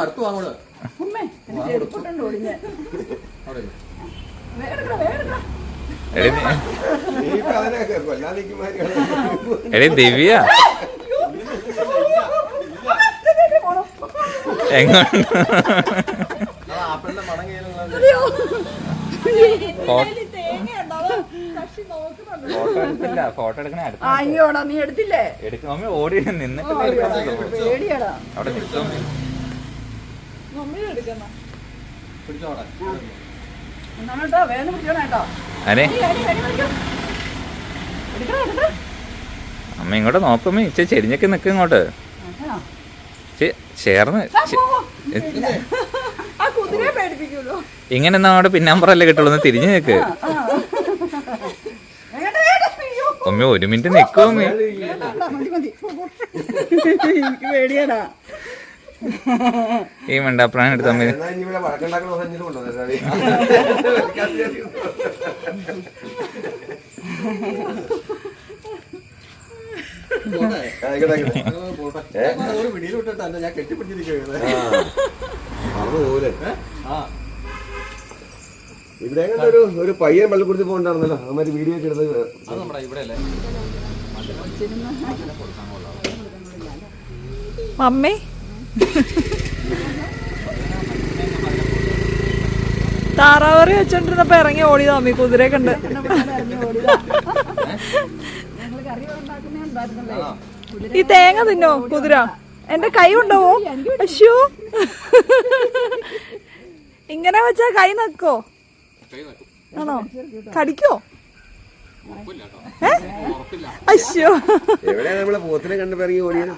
അടുത്ത് വാങ്ങോട്. എടേ ദിവ്യ എങ്ങോട്ട് ഫോട്ടോ എടുക്കണേ അയ്യോടാ നീ എടുത്തില്ലേ? എടുക്കും ഓടി നിന്നിട്ട് അവിടെ നിൽക്കും. അതെ അമ്മ ഇങ്ങോട്ട് നോക്കുമ്പോ ഇച്ച ചെരിഞ്ഞൊക്കെ നിൽക്കും ഇങ്ങോട്ട് ചേർന്ന് ഇങ്ങനെ അവിടെ പിന്നാമ്പറല്ലേ കിട്ടുള്ളൂ. തിരിഞ്ഞു നിൽക്ക് അമ്മ. 1 മിനിറ്റ് നിൽക്കും അമ്മ. ഈ മണ്ടാപ്രാണ് എടുത്ത അമ്മ. ഞാൻ കെട്ടിപ്പിടിച്ചിരിക്കുകയാണ്. ഇവിടെ ഒരു പയ്യൻ പള്ളിക്കുറിച്ച് പോകണ്ടായിരുന്നല്ലോ, അമ്മ വീഡിയോ ഒക്കെ എടുത്ത്. മമ്മി താറാവറി വെച്ചോണ്ടിരുന്നപ്പോ ഇറങ്ങി ഓടിയതാ മമ്മി, കുതിരയെ കണ്ട്. ഈ തേങ്ങ തിന്നോ കുതിര? എന്റെ കൈ കൊണ്ടുപോവോ? അശ്യോ, ഇങ്ങനെ വെച്ചാ കൈ നക്കോ? ആണോ? കടിക്കോ? അശ്യോ, എവിടെയാ നമ്മളെ പോത്തിനെ കണ്ടപ്പോ ഇറങ്ങി ഓടിയത്?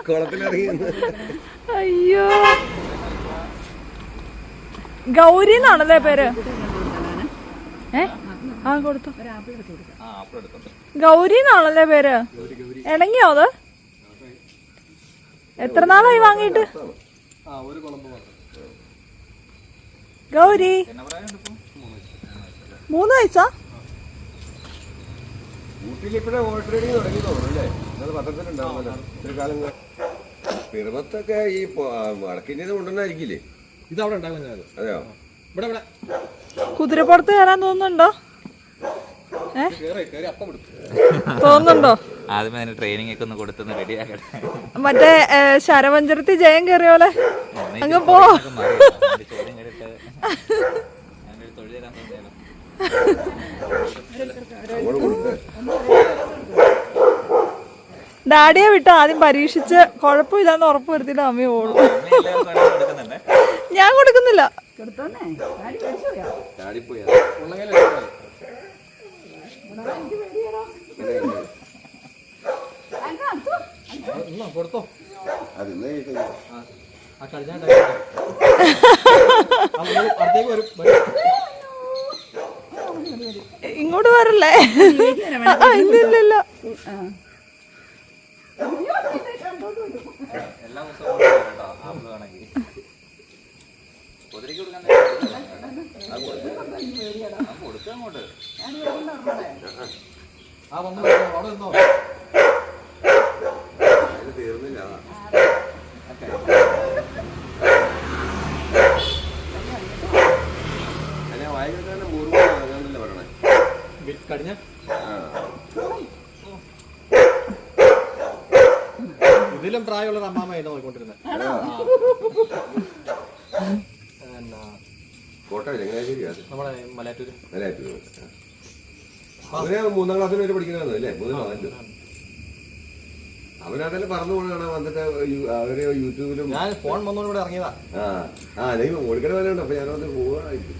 കുളത്തിലിറങ്ങി. അയ്യോ, ഗൗരി എന്നാണല്ലേ പേര്? ആ കൊടുത്തു. ഗൗരി എന്നാണല്ലേ പേര്? ഇണങ്ങിയോ അത്? എത്ര നാളായി വാങ്ങിയിട്ട്? ഗൗരി 3 വയസ്സാ? ഊട്ടിലിപ്പോഴേ ഹോർസ് റൈഡിങ് തുടങ്ങി തോന്നുന്നല്ലേ? അത് പത്രത്തിലുണ്ടാവുമല്ലോ ഒരു കാലം. പിറവത്തൊക്കെ ഈ വടക്കിൻ്റെ കൊണ്ടുവന്നായിരിക്കില്ലേ? ഇതവിടെ ഉണ്ടാകുന്നത്. അതെയോ? കുതിരപ്പുറത്ത് കയറാൻ തോന്നുന്നുണ്ടോ? തോന്നുന്നുണ്ടോ? ആദ്യമേ അതിന് ട്രെയിനിങ് ഒക്കെ ഒന്ന് കൊടുത്തൊന്ന് റെഡിയാക്കട്ടെ. മറ്റേ ശരവഞ്ചരത്തി ജയം കയറിയ പോലെ അങ്ങ് പോ. ഡാഡിയെ വിട്ട് ആദ്യം പരീക്ഷിച്ച് കുഴപ്പമില്ലാന്ന് ഉറപ്പ് വരുത്തിയിട്ട് അമ്മ പോളൂ. ഞാൻ കൊടുക്കുന്നില്ല. കൊടുത്തോ ഇങ്ങോട്ട് വരല്ലേ? ഇല്ല. തീർന്നില്ല. വായിക്കാൻ മൂർമ്മല്ലേ പറയണേ? കടിഞ്ഞ ഇതിലും പ്രായമുള്ള അമ്മാമ്മയായിരുന്നു നോക്കിക്കൊണ്ടിരുന്നത്. കോട്ടയം ചങ്ങനാശ്ശേരിയാ? നമ്മളെ മലയാറ്റൂര്. അവന് 3ാം ക്ലാസ്സിൽ വരെ പഠിക്കുന്നതല്ലേ? 3 അവനതെല്ലാം പറഞ്ഞു പോകണം. വന്നിട്ട് അവര് യൂട്യൂബിലും ഞാൻ ഫോൺ വന്നോട് ഇറങ്ങിയതാ. അല്ലെങ്കിൽ ഓടിക്കണ വരെയുണ്ട്. അപ്പൊ ഞാനത് പോവായിരിക്കും.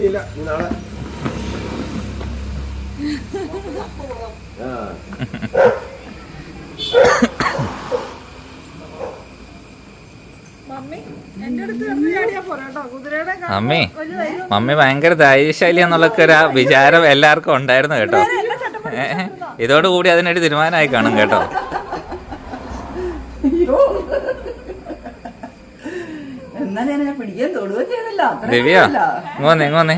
ഇല്ല നാളെ. മമ്മി ഭയങ്കര ധൈര്യശാലി എന്നുള്ളൊക്കെ ഒരു വിചാരം എല്ലാവർക്കും ഉണ്ടായിരുന്നു കേട്ടോ. ഇതോടുകൂടി അതിനൊരു തീരുമാനമായി കാണും കേട്ടോ. ദിവ്യ ഇങ്ങോന്നേ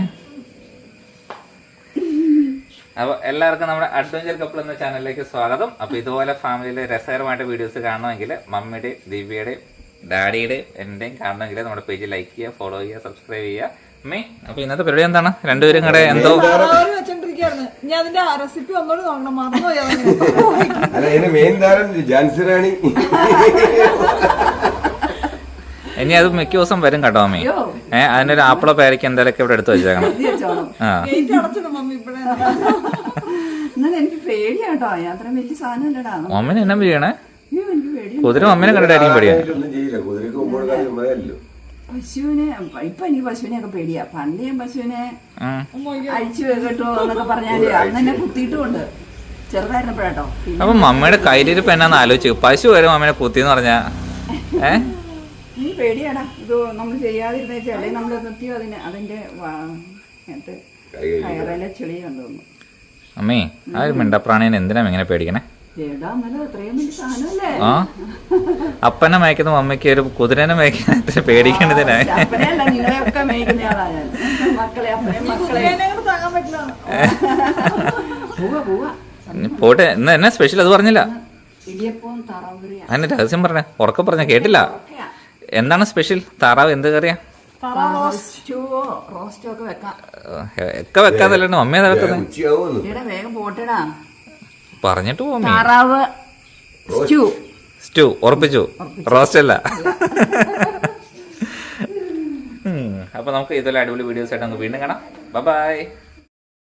അപ്പൊ എല്ലാവർക്കും നമ്മുടെ അഡ്വഞ്ചർ കപ്പിൾ എന്ന ചാനലിലേക്ക് സ്വാഗതം. അപ്പൊ ഇതുപോലെ ഫാമിലിയിലെ രസകരമായിട്ട് വീഡിയോസ് കാണണമെങ്കിൽ മമ്മിയുടെയും ദിവ്യയുടെയും ഡാഡിയുടെയും എന്റെയും കാണണമെങ്കിൽ നമ്മുടെ പേജ് ലൈക്ക് ചെയ്യുക, ഫോളോ ചെയ്യുക, സബ്സ്ക്രൈബ് ചെയ്യുക. അമ്മേ, അപ്പൊ ഇന്നത്തെ പരിപാടി എന്താണ്? രണ്ടുപേരും കൂടെ എന്തോ വെച്ചോണ്ടിരിക്കായിരുന്നു. ഞാൻ അതിന്റെ റെസിപ്പി ഒന്നോട് നോക്കണം, മറന്നുപോയി. അല്ല, ഇതിന്റെ മെയിൻ താരം ഝാൻസി റാണി. ഇനി അത് മിക്ക ദിവസം വരും കേട്ടോ അമ്മേ. അതിനൊരു ആപ്പിളോ പേരയ്ക്ക് എന്തെങ്കിലുമൊക്കെ ഇവിടെ എടുത്ത് വെച്ചേക്കണം. ഗേറ്റ് അടച്ചിടും മമ്മി ഇപ്പഴേ. എനിക്ക് പേടിയാട്ടോ, യാത്ര വലിയ സാധനമല്ലടാ. മമ്മിനെ എന്നാ ചെയ്യണേ? അയ്യോ, എനിക്ക് പേടിയാ. കുതിര മമ്മിനെ കണ്ടിട്ടായിരിക്കും പേടിയാ. ഒന്നും ചെയ്യില്ല, കുതിരക്ക് മുമ്പോട്ട് ചുമതല്ലോ. പശുവിനെ ഇപ്പൊ എനിക്ക് പശുവിനെയൊക്കെ പേടിയാ. പണ്ട് ഞാൻ പശുവിനെ അഴിച്ചു കേട്ടോ എന്നൊക്കെ പറഞ്ഞാല് അന്ന് തന്നെ കുത്തിയിട്ടുമുണ്ട്, ചെറുതായിരുന്നപ്പോഴാട്ടോ. അപ്പൊ മമ്മിയുടെ കയ്യിലിരിപ്പ് എന്നാന്ന് ആലോചിച്ചു. പശു വരെ മമ്മിനെ കുത്തിന്ന് പറഞ്ഞാ നീ പേടിയാടാ. ഇത് നമ്മൾ ചെയ്യാതിരുന്നേച്ചാ അല്ലെങ്കിൽ നമ്മൾ നിർത്തിയോ അതിന്റെ കയറയിലെ ചെളി കണ്ടോന്നു. അമ്മേ, ആ ഒരു മിണ്ടപ്രാണിനെ എന്തിനാ ഇങ്ങനെ പേടിക്കണേ? ചേടാ, എന്നാലും അത്രയും വലിയ സാധനമല്ലേ. ആ, അപ്പനെ മേയ്ക്കുന്ന മമ്മിക്ക് ഒരു കുതിരനെ മേയ്ക്കാൻ എത്ര പേടിക്കേണ്ടതിനാ? അപ്പനെയല്ല, നിങ്ങളെയൊക്കെ മേയ്ക്കുന്ന ആളാ ഞാൻ. മക്കളെ അപ്പനെ മക്കളെ താങ്ങാൻ പറ്റില്ല. പോവാ പോട്ടെ. ഇന്ന് എന്നാ സ്പെഷ്യൽ അത് പറഞ്ഞില്ല. ഇടിയപ്പവും താറാവുകറിയാ. അതിന്റെ രഹസ്യം പറഞ്ഞേ, ഉറക്കെ പറഞ്ഞ കേട്ടില്ല. എന്താണ് സ്പെഷ്യൽ? താറാവ് എന്ത് കറിയാ? റോസ്റ്റോ ഒക്കെ വെക്കാം. ഒക്കെ വെക്കാതല്ലോ മമ്മി അതാ വെക്കുന്നത്. ഉച്ചയാവുന്നു. എടാ, വേഗം പോട്ടെടാ. പറഞ്ഞിട്ട് പോവാ. താറാവ് സ്റ്റൂ ഉറപ്പിച്ചു, റോസ്റ്റ് അല്ല. അപ്പൊ നമുക്ക് ഇതുപോലെ അടിപൊളി വീഡിയോസ് ആയിട്ട് നമുക്ക് വീണ്ടും കാണാം. ബൈ.